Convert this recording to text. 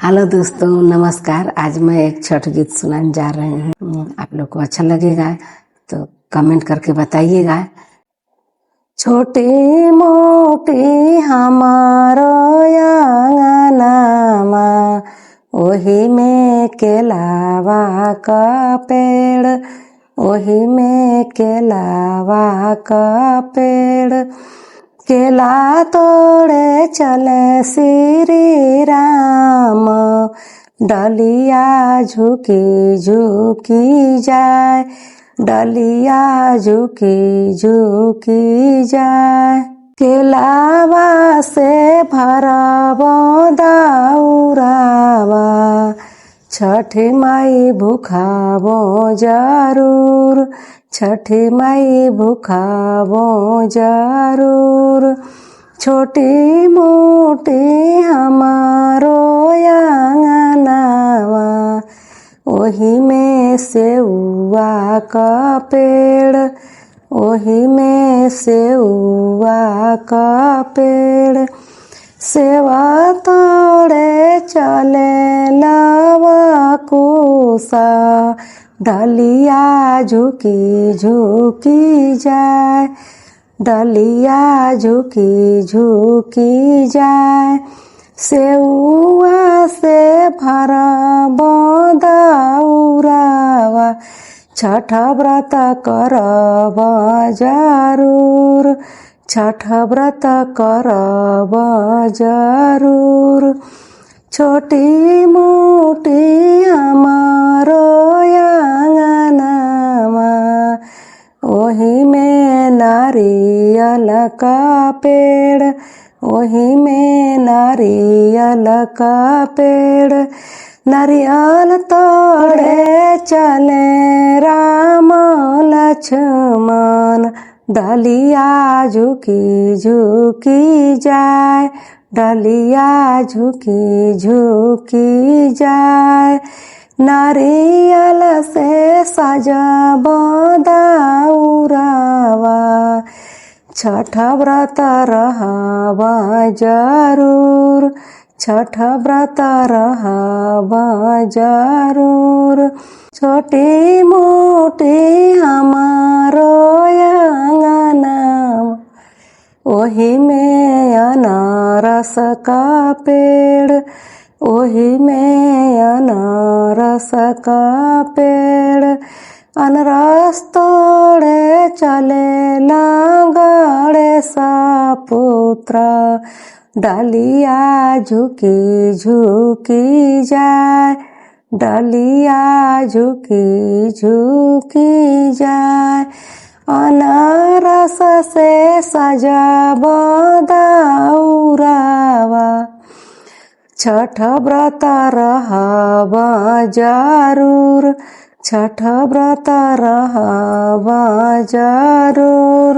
Hello दोस्तों, नमस्कार। आज मैं एक छठ गीत सुनाने जा रही हूँ। आप लोग को अच्छा लगेगा तो कमेंट करके बताइएगा। छोटी मोटी हमारो आंगनमा, ओही में केलावा का पेड़, ओही में केलावा का पेड़। केला तोड़े चले श्री राम, डलिया झुकी झुकी जाए, डलिया झुकी झुकी जाए। केलावा से भरबो दाउरावा, छठी माई भूखाबो जरूर, छठी माई भूखाबो जरूर। छोटी मोटी हमारो आंगनवा, ओही में सेउआ का पेड़, ओही में सेउआ का पेड़। सेवा तोड़े चले लावा कोसा, डलिया झुकी झुकी जाए, डलिया झुकी झुकी जाए। सेउआ से भरबो दाउरावा, छठ व्रत करब जरूर, छठ व्रत करब जरूर। छोटी मोटी हमारो आंगनमा, ओही में नारियल का पेड़, ओही में नारियल का पेड़। नारियल तोड़े चले राम लक्ष्मण, डलिया झुकी झुकी जाए, डलिया झुकी झुकी जाए। नारियल से सजबो दाउरावा, छठ व्रत रहब जरूर, छठ व्रत रहब जरूर। छोटी मोटी हमारो आंगनमा, ओही में अनारस का पेड़, ओही में अनारस का पेड़। अनारस तोड़े चले गणेश पुत्र, डलिया झुकी झुकी जाए, डलिया झुकी झुकी जाए। अनारस से सजबो दाउरावा, छठ व्रत रहब जरूर, छठ व्रत रहब जरूर।